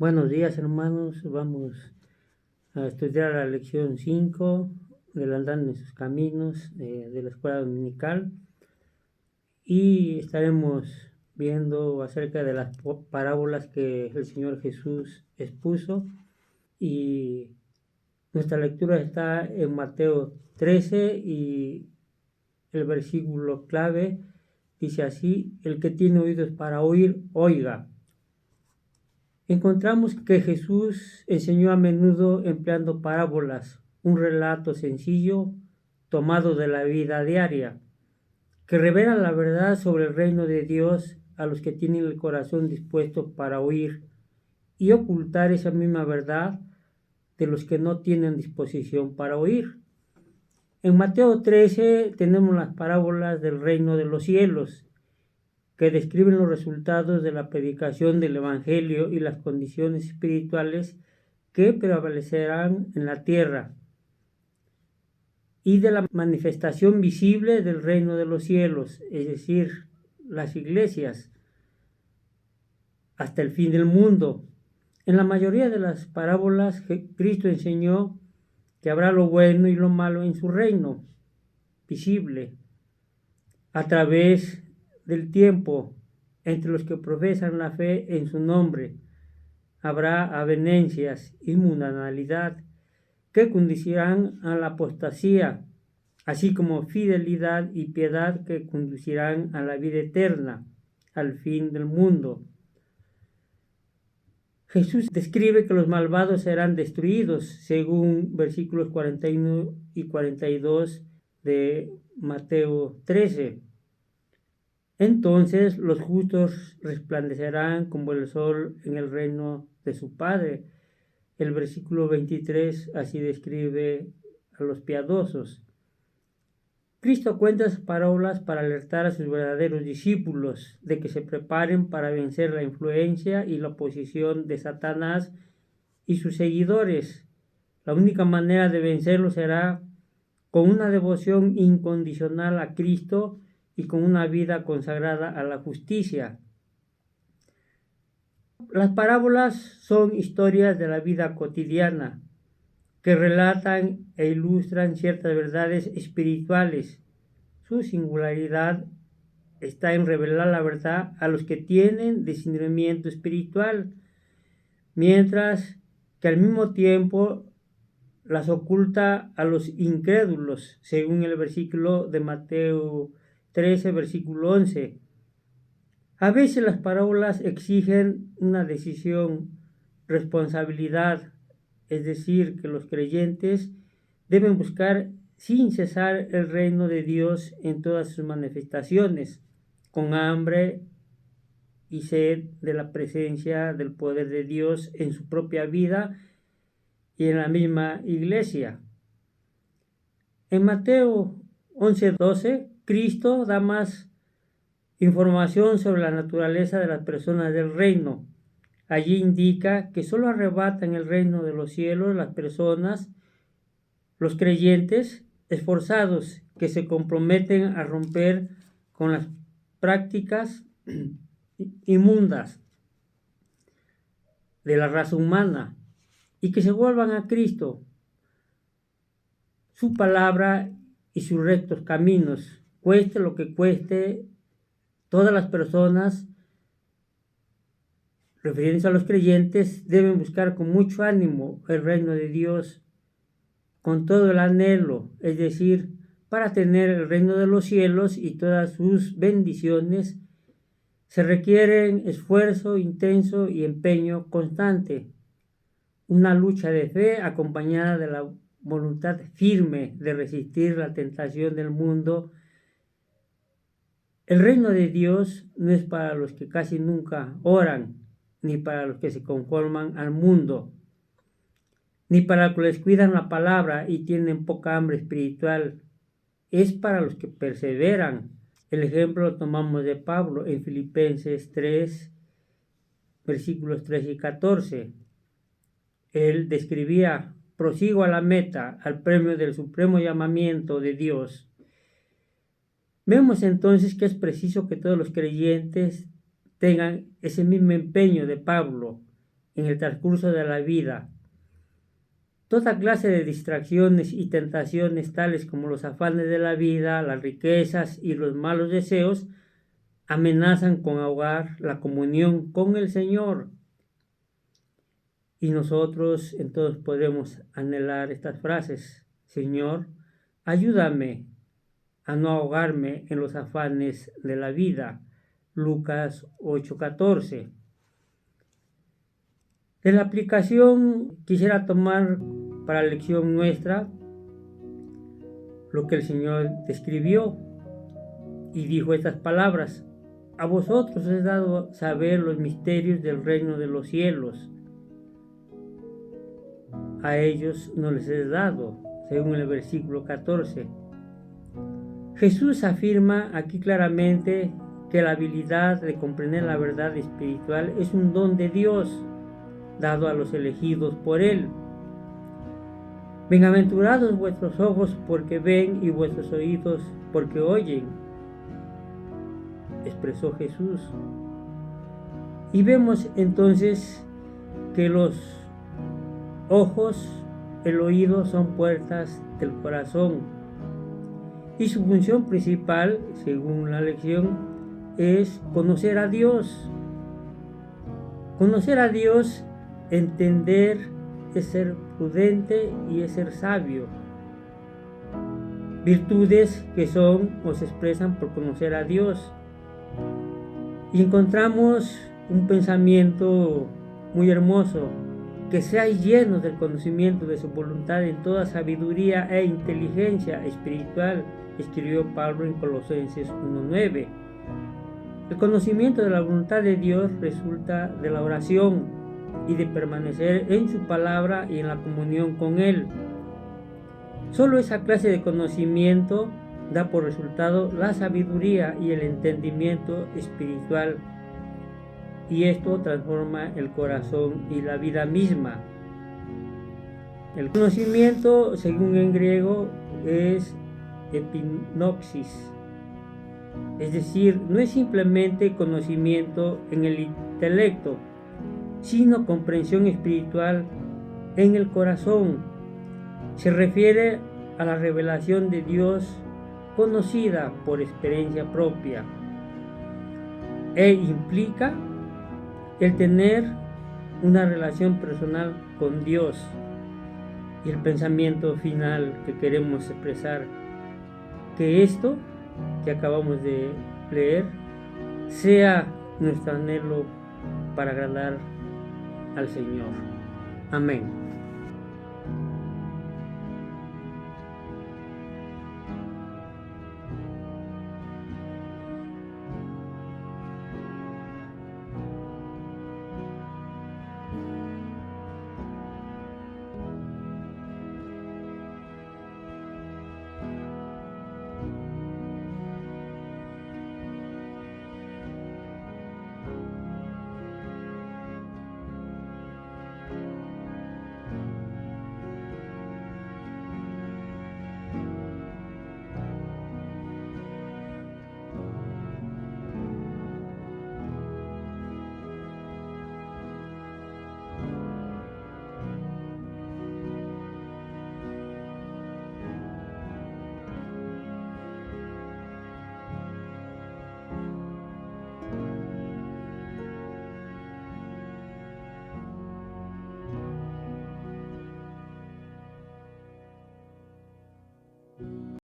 Buenos días, hermanos. Vamos a estudiar la lección 5 del andando en sus caminos de la escuela dominical y estaremos viendo acerca de las parábolas que el Señor Jesús expuso, y nuestra lectura está en Mateo 13 y el versículo clave dice así: el que tiene oídos para oír, oiga. Encontramos que Jesús enseñó a menudo empleando parábolas, un relato sencillo tomado de la vida diaria, que revela la verdad sobre el reino de Dios a los que tienen el corazón dispuesto para oír, y ocultar esa misma verdad de los que no tienen disposición para oír. En Mateo 13 tenemos las parábolas del reino de los cielos, que describen los resultados de la predicación del Evangelio y las condiciones espirituales que prevalecerán en la tierra, y de la manifestación visible del reino de los cielos, es decir, las iglesias, hasta el fin del mundo. En la mayoría de las parábolas, Cristo enseñó que habrá lo bueno y lo malo en su reino visible a través del tiempo. Entre los que profesan la fe en su nombre habrá avenencias y mundanalidad que conducirán a la apostasía, así como fidelidad y piedad que conducirán a la vida eterna, al fin del mundo. Jesús describe que los malvados serán destruidos, según versículos 41 y 42 de Mateo 13. Entonces los justos resplandecerán como el sol en el reino de su Padre. El versículo 23 así describe a los piadosos. Cristo cuenta esas parábolas para alertar a sus verdaderos discípulos de que se preparen para vencer la influencia y la oposición de Satanás y sus seguidores. La única manera de vencerlo será con una devoción incondicional a Cristo y con una vida consagrada a la justicia. Las parábolas son historias de la vida cotidiana que relatan e ilustran ciertas verdades espirituales. Su singularidad está en revelar la verdad a los que tienen discernimiento espiritual, mientras que al mismo tiempo las oculta a los incrédulos, según el versículo de Mateo 13, versículo 11. A veces las parábolas exigen una decisión, responsabilidad, es decir, que los creyentes deben buscar sin cesar el reino de Dios en todas sus manifestaciones, con hambre y sed de la presencia del poder de Dios en su propia vida y en la misma iglesia. En Mateo 11:12, Cristo da más información sobre la naturaleza de las personas del reino. Allí indica que solo arrebatan el reino de los cielos las personas, los creyentes esforzados, que se comprometen a romper con las prácticas inmundas de la raza humana y que se vuelvan a Cristo, su palabra y sus rectos caminos, cueste lo que cueste. Todas las personas, refiriéndose a los creyentes, deben buscar con mucho ánimo el reino de Dios, con todo el anhelo, es decir, para tener el reino de los cielos y todas sus bendiciones, se requieren esfuerzo intenso y empeño constante, una lucha de fe acompañada de la voluntad firme de resistir la tentación del mundo. El reino de Dios no es para los que casi nunca oran, ni para los que se conforman al mundo, ni para los que les cuidan la palabra y tienen poca hambre espiritual. Es para los que perseveran. El ejemplo lo tomamos de Pablo en Filipenses 3, versículos 13 y 14. Él describía: prosigo a la meta, al premio del supremo llamamiento de Dios. Vemos entonces que es preciso que todos los creyentes tengan ese mismo empeño de Pablo, en el transcurso de la vida. Toda clase de distracciones y tentaciones, tales como los afanes de la vida, las riquezas y los malos deseos, amenazan con ahogar la comunión con el Señor. Y nosotros entonces podemos anhelar estas frases: Señor, ayúdame a no ahogarme en los afanes de la vida. Lucas 8:14. De la aplicación quisiera tomar para lección nuestra lo que el Señor describió y dijo estas palabras: a vosotros os he dado saber los misterios del reino de los cielos. A ellos no les he dado, según el versículo 14. Jesús afirma aquí claramente que la habilidad de comprender la verdad espiritual es un don de Dios, dado a los elegidos por Él. Bienaventurados vuestros ojos porque ven y vuestros oídos porque oyen, expresó Jesús. Y vemos entonces que los ojos, el oído son puertas del corazón. Y su función principal, según la lección, es conocer a Dios. Conocer a Dios, entender, es ser prudente y es ser sabio. Virtudes que son o se expresan por conocer a Dios. Y encontramos un pensamiento muy hermoso: que seáis llenos del conocimiento de su voluntad en toda sabiduría e inteligencia espiritual, escribió Pablo en Colosenses 1:9. El conocimiento de la voluntad de Dios resulta de la oración y de permanecer en su palabra y en la comunión con Él. Solo esa clase de conocimiento da por resultado la sabiduría y el entendimiento espiritual, y esto transforma el corazón y la vida misma. El conocimiento, según en griego, es epinoxis, es decir, no es simplemente conocimiento en el intelecto, sino comprensión espiritual en el corazón. Se refiere a la revelación de Dios conocida por experiencia propia e implica el tener una relación personal con Dios. Y el pensamiento final que queremos expresar: que esto que acabamos de leer sea nuestro anhelo para agradar al Señor. Amén.